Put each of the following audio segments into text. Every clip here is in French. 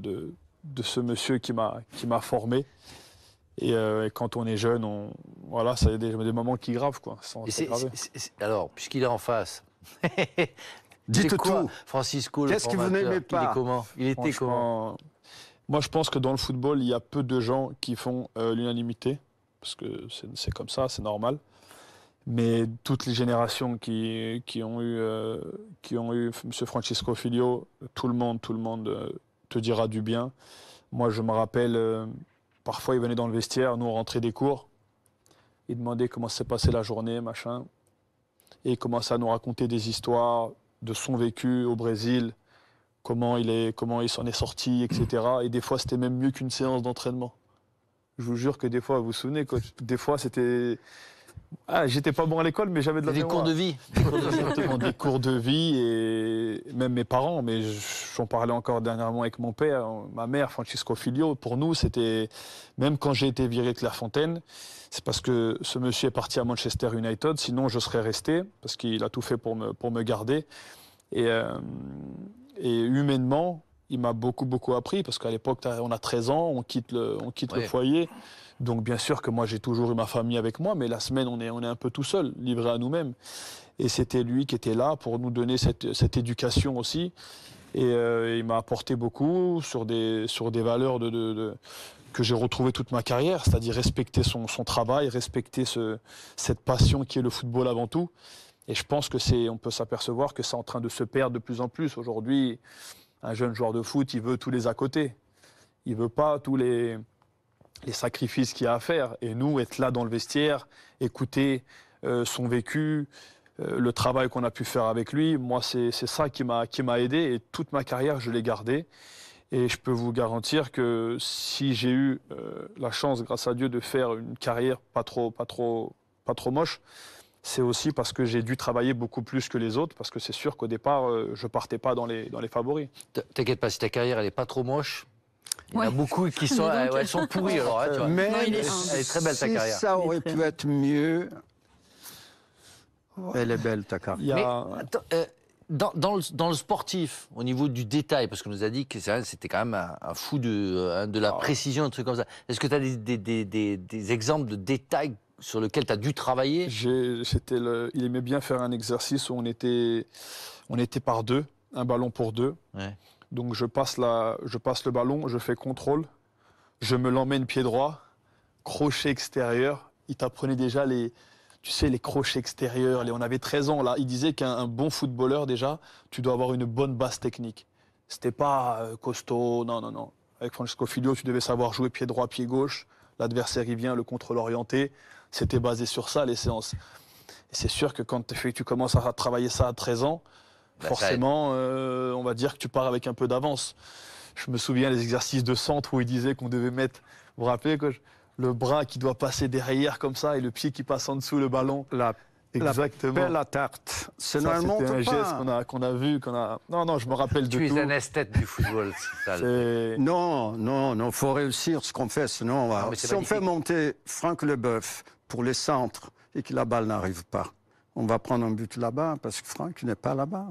de ce monsieur qui m'a formé. Et quand on est jeune, voilà, ça y a des moments qui gravent, quoi. Alors, puisqu'il est en face, dites quoi, tout. Francisco, qu'est-ce que vous n'aimez pas? Il est comment? Il était comment? Moi, je pense que dans le football, il y a peu de gens qui font l'unanimité, parce que c'est comme ça, c'est normal. Mais toutes les générations qui ont eu M. Francisco Filho, tout le monde te dira du bien. Moi, je me rappelle, parfois, il venait dans le vestiaire, nous, on rentrait des cours. Il demandait comment s'est passée la journée, machin. Et il commençait à nous raconter des histoires de son vécu au Brésil, comment il s'en est sorti, etc. Et des fois, c'était même mieux qu'une séance d'entraînement. Je vous jure que des fois, vous vous souvenez, coach, des fois, c'était... Ah, j'étais pas bon à l'école, mais j'avais de la mémoire. Des cours de vie. Exactement, des cours de vie, et même mes parents, mais j'en parlais encore dernièrement avec mon père, ma mère, Francisco Filho. Pour nous, c'était, même quand j'ai été viré de Clairefontaine, c'est parce que ce monsieur est parti à Manchester United, sinon je serais resté, parce qu'il a tout fait pour me garder. Et humainement, il m'a beaucoup appris, parce qu'à l'époque, on a 13 ans, on quitte le foyer. Donc bien sûr que moi j'ai toujours eu ma famille avec moi, mais la semaine on est un peu tout seul, livré à nous-mêmes. Et c'était lui qui était là pour nous donner cette éducation aussi. Et il m'a apporté beaucoup sur des valeurs que j'ai retrouvées toute ma carrière, c'est-à-dire respecter son travail, respecter cette passion qui est le football avant tout. Et je pense que on peut s'apercevoir que c'est en train de se perdre de plus en plus. Aujourd'hui, un jeune joueur de foot, il veut tous les à côté. Il veut pas tous les sacrifices qu'il y a à faire. Et nous, être là dans le vestiaire, écouter son vécu, le travail qu'on a pu faire avec lui, moi, c'est ça qui m'a aidé. Et toute ma carrière, je l'ai gardé. Et je peux vous garantir que si j'ai eu la chance, grâce à Dieu, de faire une carrière pas trop moche, c'est aussi parce que j'ai dû travailler beaucoup plus que les autres, parce que c'est sûr qu'au départ, je partais pas dans les favoris. T'inquiète pas, si ta carrière, elle est pas trop moche, il y en a beaucoup qui sont, elles sont pourries. Alors, tu vois. Mais elle est très belle, ta carrière. Ça aurait pu être mieux. Elle est belle, ta carrière. Mais attends, dans le sportif, au niveau du détail, parce qu'on nous a dit que c'était quand même un fou de la précision, un truc comme ça. Est-ce que tu as des exemples de détails sur lesquels tu as dû travailler? Il aimait bien faire un exercice où on était par deux, un ballon pour deux. Ouais. Donc je passe le ballon, je fais contrôle, je me l'emmène pied droit, crochet extérieur. Il t'apprenait déjà les crochets extérieurs. On avait 13 ans là. Il disait qu'un bon footballeur déjà, tu dois avoir une bonne base technique. C'était pas costaud, non. Avec Francisco Filho, tu devais savoir jouer pied droit, pied gauche. L'adversaire il vient, le contrôle orienté. C'était basé sur ça les séances. Et c'est sûr que quand tu commences à travailler ça à 13 ans, forcément, on va dire que tu pars avec un peu d'avance. Je me souviens des exercices de centre où il disait qu'on devait mettre, vous vous rappelez, le bras qui doit passer derrière comme ça et le pied qui passe en dessous le ballon. Exactement. La pelle à tarte. C'est normalement un geste qu'on a vu, Non, je me rappelle de tout. Tu es un esthète du football. Non, faut réussir ce qu'on fait, sinon si on fait monter Franck Leboeuf pour les centres et que la balle n'arrive pas, on va prendre un but là-bas parce que Franck n'est pas là-bas.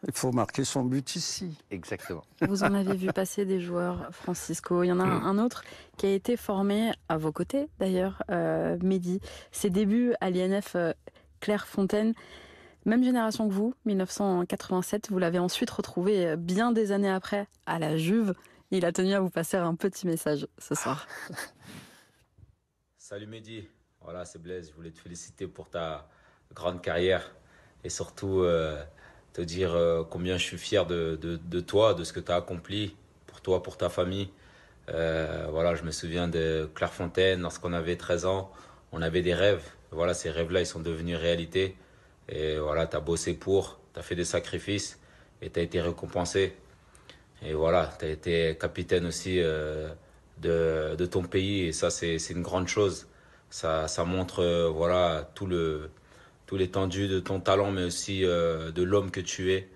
Il faut marquer son but ici. Exactement. Vous en avez vu passer des joueurs, Francisco. Il y en a un autre qui a été formé à vos côtés, d'ailleurs, Mehdi. Ses débuts à l'INF Clairefontaine, même génération que vous, 1987. Vous l'avez ensuite retrouvé bien des années après à la Juve. Il a tenu à vous passer un petit message ce soir. Salut Mehdi. Voilà, c'est Blaise. Je voulais te féliciter pour ta grande carrière et surtout te dire combien je suis fier de toi, de ce que tu as accompli pour toi, pour ta famille. Voilà, je me souviens de Clairefontaine, lorsqu'on avait 13 ans, on avait des rêves. Voilà, ces rêves-là, ils sont devenus réalité. Et voilà, tu as bossé pour, tu as fait des sacrifices et tu as été récompensé. Et voilà, tu as été capitaine aussi de ton pays et ça, c'est une grande chose. Ça montre voilà, tout l'étendue de ton talent, mais aussi de l'homme que tu es.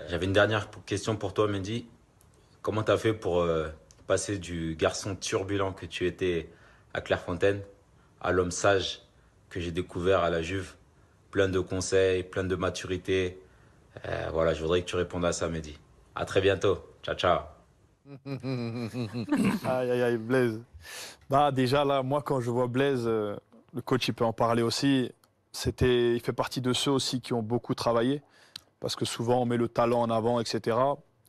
J'avais une dernière question pour toi, Mehdi. Comment tu as fait pour passer du garçon turbulent que tu étais à Clairefontaine à l'homme sage que j'ai découvert à la Juve? Plein de conseils, plein de maturité. Voilà, je voudrais que tu répondes à ça, Mehdi. À très bientôt. Ciao, ciao. Aïe, aïe, aïe, Blaise. Bah, déjà, là, moi, quand je vois Blaise, le coach, il peut en parler aussi. Il fait partie de ceux aussi qui ont beaucoup travaillé. Parce que souvent, on met le talent en avant, etc.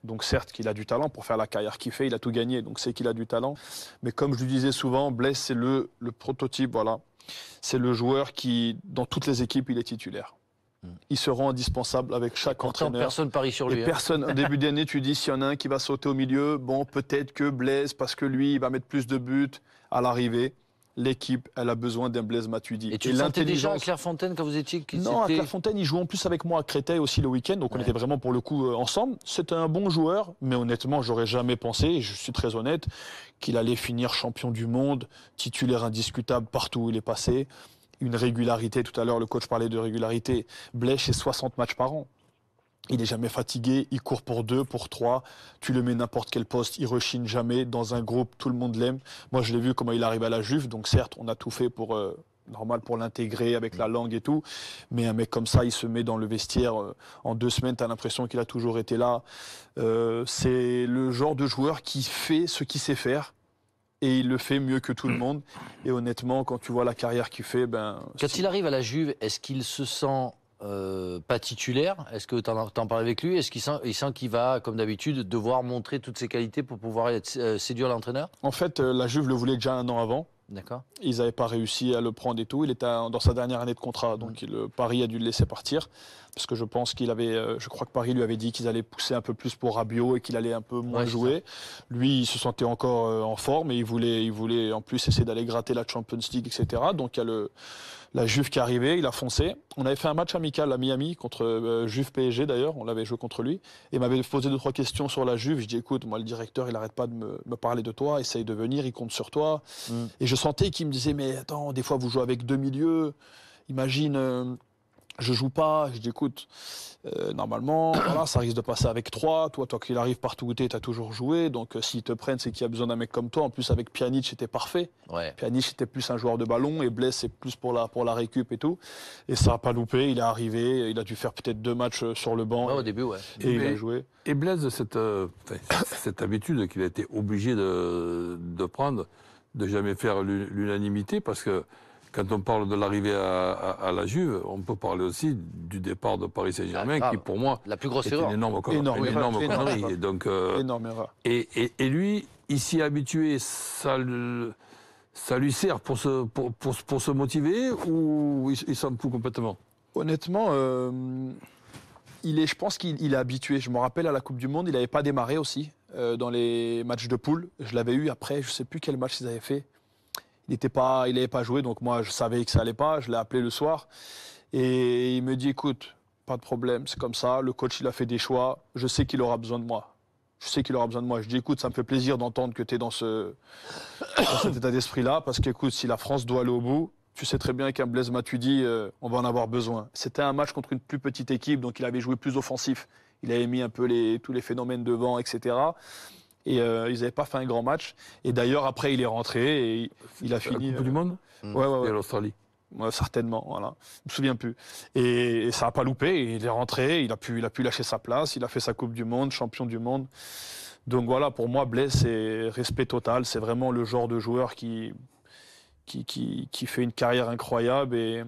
Donc, certes, qu'il a du talent pour faire la carrière qu'il fait. Il a tout gagné, donc c'est qu'il a du talent. Mais comme je lui disais souvent, Blaise, c'est le prototype, voilà. C'est le joueur qui, dans toutes les équipes, il est titulaire. Il se rend indispensable avec chaque entraîneur. Personne parie sur lui. Personne, au début d'année, tu dis, s'il y en a un qui va sauter au milieu, bon, peut-être que Blaise, parce que lui, il va mettre plus de buts à l'arrivée. L'équipe, elle a besoin d'un Blaise Matuidi. Et tu le sentais déjà à Clairefontaine quand vous étiez Non, à Clairefontaine, il jouait en plus avec moi à Créteil aussi le week-end, donc on était vraiment pour le coup ensemble. C'était un bon joueur, mais honnêtement, j'aurais jamais pensé, et je suis très honnête, qu'il allait finir champion du monde, titulaire indiscutable partout où il est passé. Une régularité, tout à l'heure le coach parlait de régularité. Blaise, c'est 60 matchs par an. Il n'est jamais fatigué, il court pour 2, pour 3. Tu le mets n'importe quel poste, il rechigne jamais. Dans un groupe, tout le monde l'aime. Moi, je l'ai vu comment il arrive à la Juve. Donc certes, on a tout fait pour l'intégrer avec la langue et tout. Mais un mec comme ça, il se met dans le vestiaire. En 2 semaines, tu as l'impression qu'il a toujours été là. C'est le genre de joueur qui fait ce qu'il sait faire. Et il le fait mieux que tout le monde. Et honnêtement, quand tu vois la carrière qu'il fait... Quand il arrive à la Juve, est-ce qu'il se sent... pas titulaire, est-ce que tu en parles avec lui? Est-ce qu'il sent qu'il va, comme d'habitude, devoir montrer toutes ses qualités pour pouvoir séduire l'entraîneur? En fait, la Juve le voulait déjà 1 an avant. D'accord. Ils n'avaient pas réussi à le prendre et tout. Il était dans sa dernière année de contrat, donc Paris a dû le laisser partir. Parce que je pense je crois que Paris lui avait dit qu'ils allaient pousser un peu plus pour Rabiot et qu'il allait un peu moins jouer. Lui, il se sentait encore en forme et il voulait en plus essayer d'aller gratter la Champions League, etc. Donc il y a la Juve qui est arrivée, il a foncé. On avait fait un match amical à Miami contre Juve PSG d'ailleurs, on l'avait joué contre lui. Et il m'avait posé 2-3 questions sur la Juve. Je dis écoute, moi le directeur, il n'arrête pas de me parler de toi, essaye de venir, il compte sur toi. Et je sentais qu'il me disait mais attends, des fois vous jouez avec 2 milieux, imagine... je joue pas, je dis écoute, normalement, voilà, ça risque de passer avec 3. Toi qu'il arrive partout où tu as toujours joué. Donc s'ils te prennent, c'est qu'il y a besoin d'un mec comme toi. En plus, avec Pjanic, c'était parfait. Ouais. Pjanic, c'était plus un joueur de ballon et Blaise, c'est plus pour la récup et tout. Et ça n'a pas loupé. Il est arrivé, il a dû faire peut-être 2 matchs sur le banc. Ouais, au début, ouais. Et il a joué. Et Blaise, cette habitude qu'il a été obligé de prendre, de jamais faire l'unanimité, parce que quand on parle de l'arrivée à la Juve, on peut parler aussi du départ de Paris Saint-Germain, qui pour moi la plus grosse est une énorme connerie. Et donc, énorme erreur. Et lui, il s'y est habitué, ça lui sert pour se motiver, ou il s'en fout complètement? Honnêtement, je pense qu'il est habitué. Je me rappelle à la Coupe du Monde, il n'avait pas démarré aussi dans les matchs de poule. Je l'avais eu après, je ne sais plus quel match ils avaient fait. Il n'avait pas joué, donc moi je savais que ça allait pas. Je l'ai appelé le soir et il me dit écoute, pas de problème, c'est comme ça. Le coach il a fait des choix. Je sais qu'il aura besoin de moi. Je dis écoute, ça me fait plaisir d'entendre que tu es dans cet état d'esprit-là, parce qu'écoute, si la France doit aller au bout, tu sais très bien qu'un Blaise Matuidi, on va en avoir besoin. C'était un match contre une plus petite équipe, donc il avait joué plus offensif. Il avait mis un peu tous les phénomènes devant, etc. Et ils n'avaient pas fait un grand match. Et d'ailleurs, après, il est rentré et il a fini. La Coupe du Monde? Ouais. Et l'Australie? Ouais, certainement, voilà. Je me souviens plus. Et ça n'a pas loupé. Il est rentré, il a pu lâcher sa place. Il a fait sa Coupe du Monde, champion du monde. Donc voilà, pour moi, Blaise, c'est respect total. C'est vraiment le genre de joueur qui fait une carrière incroyable. Et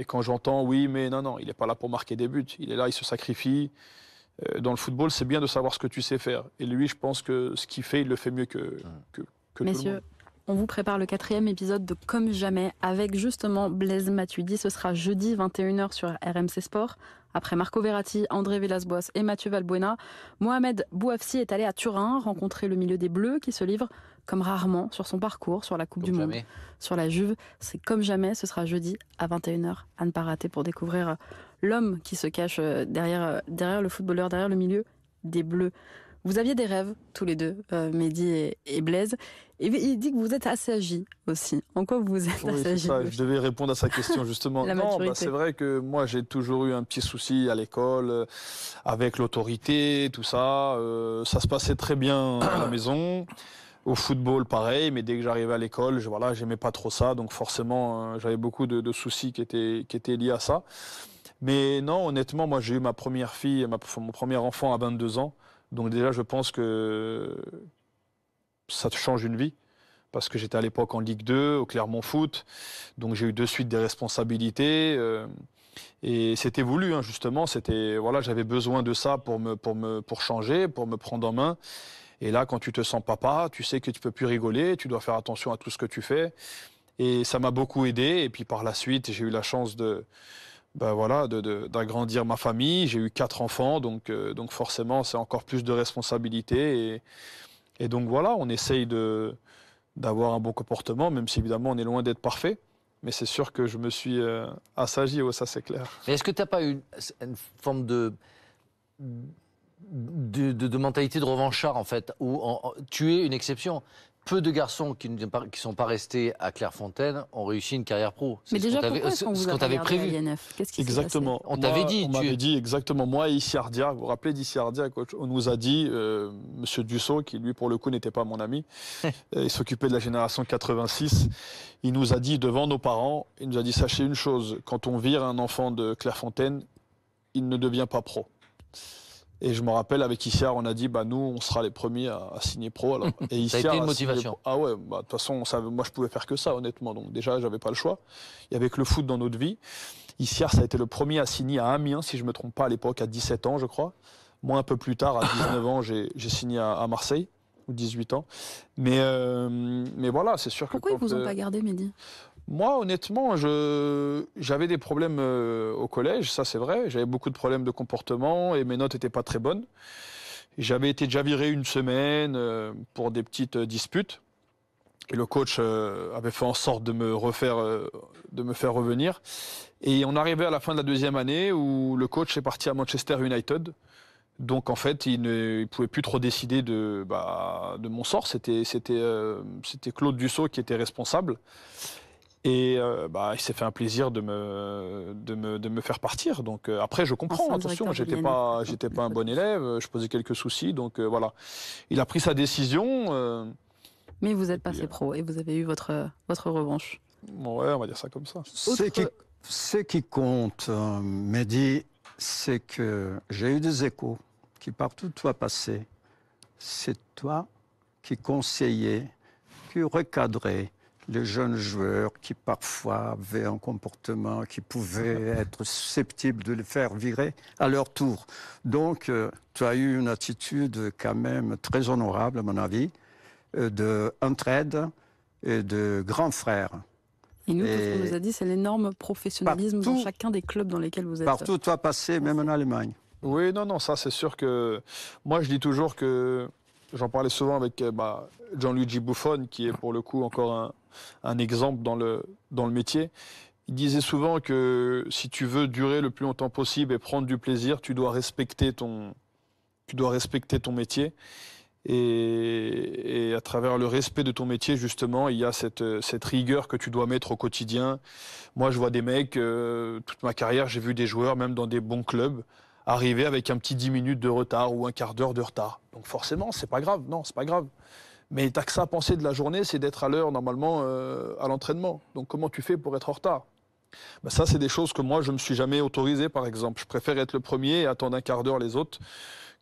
quand j'entends, oui, mais non, il n'est pas là pour marquer des buts. Il est là, il se sacrifie. Dans le football, c'est bien de savoir ce que tu sais faire. Et lui, je pense que ce qu'il fait, il le fait mieux que tout le monde. Messieurs, on vous prépare le 4e épisode de Comme jamais avec justement Blaise Matuidi. Ce sera jeudi 21h sur RMC Sport. Après Marco Verratti, André Villas-Boas et Mathieu Valbuena, Mohamed Bouafsi est allé à Turin rencontrer le milieu des Bleus qui se livre comme rarement sur son parcours, sur la Coupe du Monde, sur la Juve. C'est Comme jamais, ce sera jeudi à 21h. À ne pas rater pour découvrir l'homme qui se cache derrière le footballeur, derrière le milieu des Bleus. Vous aviez des rêves, tous les deux, Mehdi et Blaise. Et il dit que vous êtes assagi aussi. En quoi vous êtes assagi? Je devais répondre à sa question, justement. C'est vrai que moi, j'ai toujours eu un petit souci à l'école, avec l'autorité, tout ça. Ça se passait très bien à la maison. Au football, pareil. Mais dès que j'arrivais à l'école, j'aimais pas trop ça. Donc forcément, j'avais beaucoup de soucis qui étaient liés à ça. Mais non, honnêtement, moi, j'ai eu ma première fille, mon premier enfant à 22 ans. Donc déjà, je pense que ça te change une vie. Parce que j'étais à l'époque en Ligue 2, au Clermont Foot. Donc j'ai eu de suite des responsabilités. Et c'était voulu, hein, justement. Voilà, j'avais besoin de ça pour changer, pour me prendre en main. Et là, quand tu te sens papa, tu sais que tu peux plus rigoler, tu dois faire attention à tout ce que tu fais. Et ça m'a beaucoup aidé. Et puis par la suite, j'ai eu la chance d'agrandir ma famille. J'ai eu 4 enfants, donc forcément, c'est encore plus de responsabilités. Et donc voilà, on essaye d'avoir un bon comportement, même si évidemment on est loin d'être parfait. Mais c'est sûr que je me suis assagi, ça c'est clair. Mais est-ce que tu n'as pas eu une forme de mentalité de revanchard, en fait, où tu es une exception? Peu de garçons qui ne sont pas restés à Clairefontaine ont réussi une carrière pro. Mais déjà, pourquoi est-ce qu'on vous a regardé prévu à l'INF? Qu'est-ce qui s'est passé? Exactement. On t'avait dit. On m'avait dit exactement. Moi et Issiardia, vous vous rappelez d'Issiardia, coach, on nous a dit, Monsieur Dussault, qui lui pour le coup n'était pas mon ami, il s'occupait de la génération 86, il nous a dit devant nos parents, il nous a dit sachez une chose, quand on vire un enfant de Clairefontaine, il ne devient pas pro. Et je me rappelle, avec Issiar, on a dit, nous, on sera les premiers à signer pro. Alors. Et Issiar, ça a été une motivation. Ah ouais, de toute façon, moi, je pouvais faire que ça, honnêtement. Donc déjà, j'avais pas le choix. Il y avait que le foot dans notre vie. Issiar, ça a été le premier à signer à Amiens, si je me trompe pas, à l'époque, à 17 ans, je crois. Moi, un peu plus tard, à 19 ans, j'ai signé à Marseille, ou 18 ans. Mais voilà, c'est sûr Pourquoi que... Pourquoi ils vous ont pas gardé, Mehdi? Moi, honnêtement, j'avais des problèmes au collège, ça c'est vrai. J'avais beaucoup de problèmes de comportement et mes notes n'étaient pas très bonnes. J'avais été déjà viré une semaine pour des petites disputes. Et le coach avait fait en sorte de me faire revenir. Et on arrivait à la fin de la 2e année où le coach est parti à Manchester United. Donc en fait, il ne pouvait plus trop décider de mon sort. C'était Claude Dussault qui était responsable. Et il s'est fait un plaisir de me faire partir. Donc après, je comprends. Attention, j'étais pas un bon élève. Je posais quelques soucis. Donc voilà, il a pris sa décision. Mais vous êtes passé pro et vous avez eu votre revanche. Ouais, on va dire ça comme ça. Ce qui compte, Mehdi, c'est que j'ai eu des échos qui partout où tu as passé, c'est toi qui conseillais, qui recadrais les jeunes joueurs qui parfois avaient un comportement qui pouvait être susceptible de les faire virer à leur tour. Donc, tu as eu une attitude quand même très honorable, à mon avis, d'entraide et de grand frère. Et nous, tout ce qu'on nous a dit, c'est l'énorme professionnalisme dans chacun des clubs dans lesquels vous êtes. Partout où tu as passé, même en Allemagne. Oui, non, ça c'est sûr que... Moi, je dis toujours que... J'en parlais souvent avec Gianluigi Buffon, qui est pour le coup encore un exemple dans le métier. Il disait souvent que si tu veux durer le plus longtemps possible et prendre du plaisir, tu dois respecter ton métier. Et à travers le respect de ton métier, justement, il y a cette rigueur que tu dois mettre au quotidien. Moi, je vois des mecs, toute ma carrière, j'ai vu des joueurs, même dans des bons clubs, arriver avec un petit 10 minutes de retard ou un quart d'heure de retard. Donc forcément, c'est pas grave. Non, c'est pas grave. Mais t'as que ça à penser de la journée, c'est d'être à l'heure normalement à l'entraînement. Donc comment tu fais pour être en retard? Ça, c'est des choses que moi, je me suis jamais autorisé, par exemple. Je préfère être le premier et attendre un quart d'heure les autres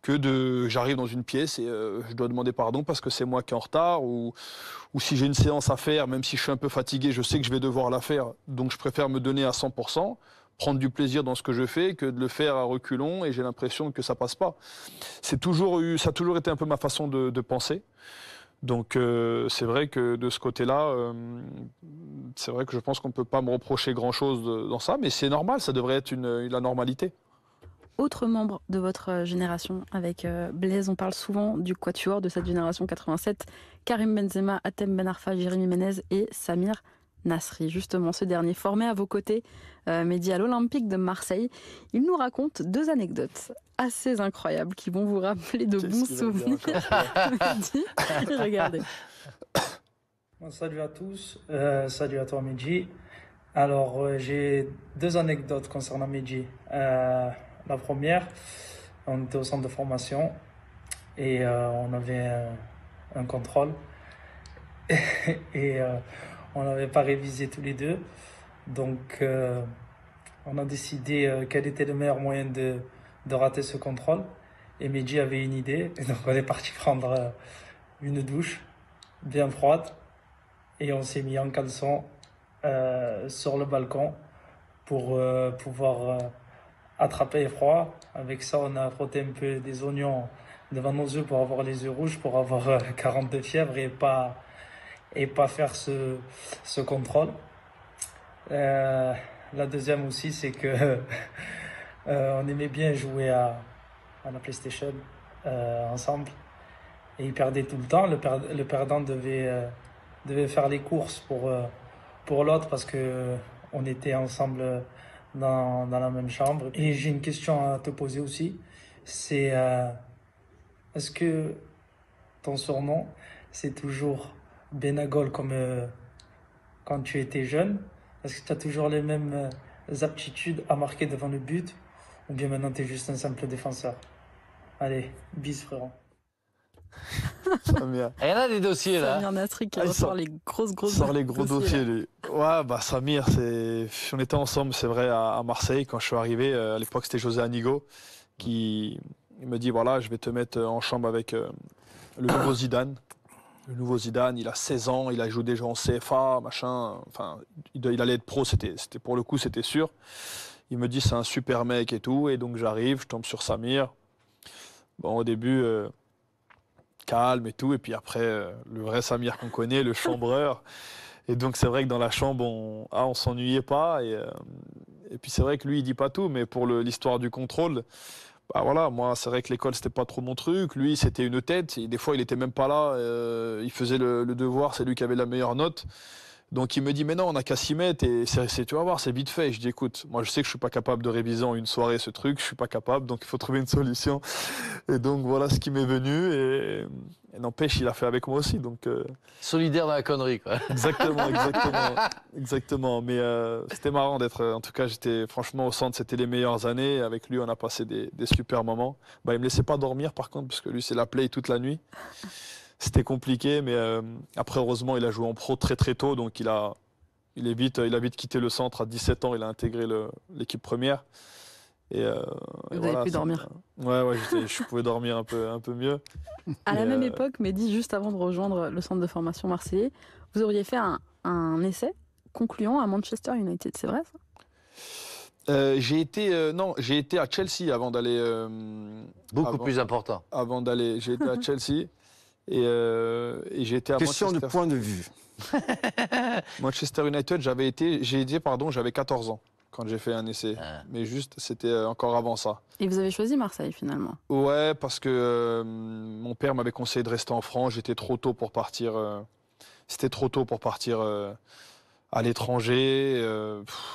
que j'arrive dans une pièce et je dois demander pardon parce que c'est moi qui est en retard ou si j'ai une séance à faire, même si je suis un peu fatigué, je sais que je vais devoir la faire. Donc je préfère me donner à 100%. Prendre du plaisir dans ce que je fais que de le faire à reculons et j'ai l'impression que ça passe pas. Ça a toujours été un peu ma façon de penser. Donc c'est vrai que de ce côté-là, c'est vrai que je pense qu'on ne peut pas me reprocher grand-chose dans ça, mais c'est normal, ça devrait être la normalité. Autre membre de votre génération avec Blaise, on parle souvent du quatuor de cette génération 87, Karim Benzema, Hatem Ben Arfa, Jérémy Ménez et Samir Nasri. Justement, ce dernier, formé à vos côtés, Mehdi, à l'Olympique de Marseille, il nous raconte 2 anecdotes assez incroyables qui vont vous rappeler de bons souvenirs. Mehdi, regardez. Salut à tous, salut à toi Mehdi. Alors, j'ai 2 anecdotes concernant Mehdi. La première, on était au centre de formation et on avait un contrôle et on n'avait pas révisé tous les deux. Donc, on a décidé quel était le meilleur moyen de rater ce contrôle. Et Mehdi avait une idée. Et donc on est parti prendre une douche bien froide. Et on s'est mis en caleçon sur le balcon pour pouvoir attraper froid. Avec ça, on a frotté un peu des oignons devant nos yeux pour avoir les yeux rouges, pour avoir 42 fièvres et pas faire ce contrôle. La deuxième aussi, c'est que on aimait bien jouer à la PlayStation ensemble. Et il perdait tout le temps. Le perdant devait faire les courses pour l'autre parce que on était ensemble dans la même chambre. Et j'ai une question à te poser aussi. C'est est-ce que ton surnom, c'est toujours Benagol comme quand tu étais jeune? Est-ce que tu as toujours les mêmes aptitudes à marquer devant le but? Ou bien maintenant tu es juste un simple défenseur? Allez, bis frérot. Il y en a des dossiers là. Samir Nasri qui ressort les grosses sort les gros dossiers lui. Ouais, bah Samir, on était ensemble, c'est vrai, à Marseille quand je suis arrivé. À l'époque, c'était José Anigo qui me dit voilà, je vais te mettre en chambre avec le nouveau Zidane. Le nouveau Zidane, il a 16 ans, il a joué déjà en CFA, machin. Enfin, il allait être pro, c'était pour le coup, c'était sûr. Il me dit c'est un super mec et tout, et donc j'arrive, je tombe sur Samir. Bon, au début, calme et tout, et puis après, le vrai Samir qu'on connaît, le chambreur. Et donc c'est vrai que dans la chambre, on s'ennuyait pas, et puis c'est vrai que lui, il dit pas tout, mais pour l'histoire du contrôle, bah voilà, moi c'est vrai que l'école c'était pas trop mon truc, lui c'était une tête, et des fois il était même pas là, il faisait le devoir, c'est lui qui avait la meilleure note. Donc il me dit mais non, on n'a qu'à s'y mettre et tu vas voir, c'est vite fait. Et je dis écoute, moi je sais que je suis pas capable de réviser en une soirée ce truc, je suis pas capable, donc il faut trouver une solution. Et donc voilà ce qui m'est venu et n'empêche, il a fait avec moi aussi. Donc solidaire dans la connerie quoi. Exactement. Mais c'était marrant d'être. En tout cas, j'étais franchement au centre, c'était les meilleures années. Avec lui, on a passé des super moments. Bah, il me laissait pas dormir par contre parce que lui c'est la play toute la nuit. C'était compliqué, mais après, heureusement, il a joué en pro très très tôt, donc il a vite quitté le centre. À 17 ans, il a intégré l'équipe première. Et vous avez pu dormir. Ouais, je pouvais dormir un peu mieux. À la même époque, Mehdi, juste avant de rejoindre le centre de formation marseillais, vous auriez fait un essai concluant à Manchester United, c'est vrai ça? J'ai été à Chelsea avant d'aller. Beaucoup plus important. Avant d'aller, j'ai été à Chelsea. Et j'ai été à Question de point de vue. Manchester United, j'avais 14 ans quand j'ai fait un essai. Mais juste, c'était encore avant ça. Et vous avez choisi Marseille finalement? Ouais, parce que mon père m'avait conseillé de rester en France. J'étais trop tôt pour partir. C'était trop tôt pour partir à l'étranger.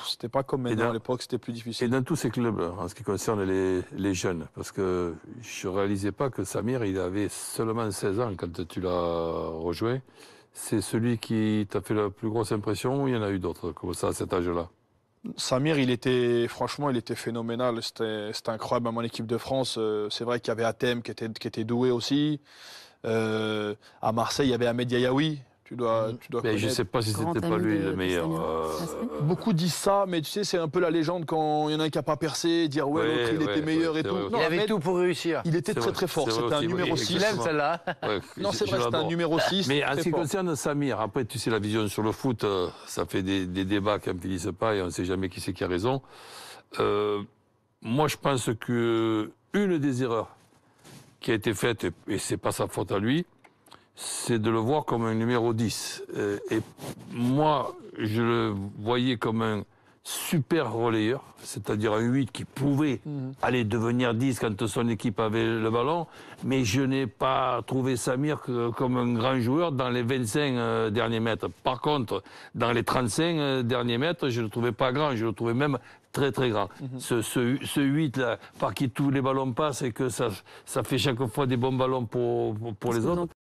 C'était pas comme maintenant à l'époque, c'était plus difficile. Et dans tous ces clubs, en ce qui concerne les jeunes, parce que je ne réalisais pas que Samir, il avait seulement 16 ans quand tu l'as rejoint. C'est celui qui t'a fait la plus grosse impression ou il y en a eu d'autres comme ça à cet âge-là? Samir, il était phénoménal. C'était incroyable à mon équipe de France. C'est vrai qu'il y avait Hatem qui était doué aussi. À Marseille, il y avait Ahmed Yayaoui. Tu dois mais je ne sais pas si c'était pas lui le meilleur. Beaucoup disent ça, mais tu sais, c'est un peu la légende quand il y en a un qui n'a pas percé, dire l'autre il était meilleur et tout. Non, il avait tout pour réussir. Il était très très fort. C'était un numéro 6. Il aime celle-là. Non, c'est vrai, c'était un numéro 6. Mais en ce qui concerne Samir, après, tu sais, la vision sur le foot, ça fait des débats qui ne finissent pas et on ne sait jamais qui c'est qui a raison. Moi, je pense qu'une des erreurs qui a été faite, et ce n'est pas sa faute à lui, c'est de le voir comme un numéro 10. Et moi, je le voyais comme un super relayeur, c'est-à-dire un 8 qui pouvait aller devenir 10 quand son équipe avait le ballon, mais je n'ai pas trouvé Samir comme un grand joueur dans les 25 derniers mètres. Par contre, dans les 35 derniers mètres, je ne le trouvais pas grand, je le trouvais même très très grand. Ce 8 là, par qui tous les ballons passent et que ça fait chaque fois des bons ballons pour les autres.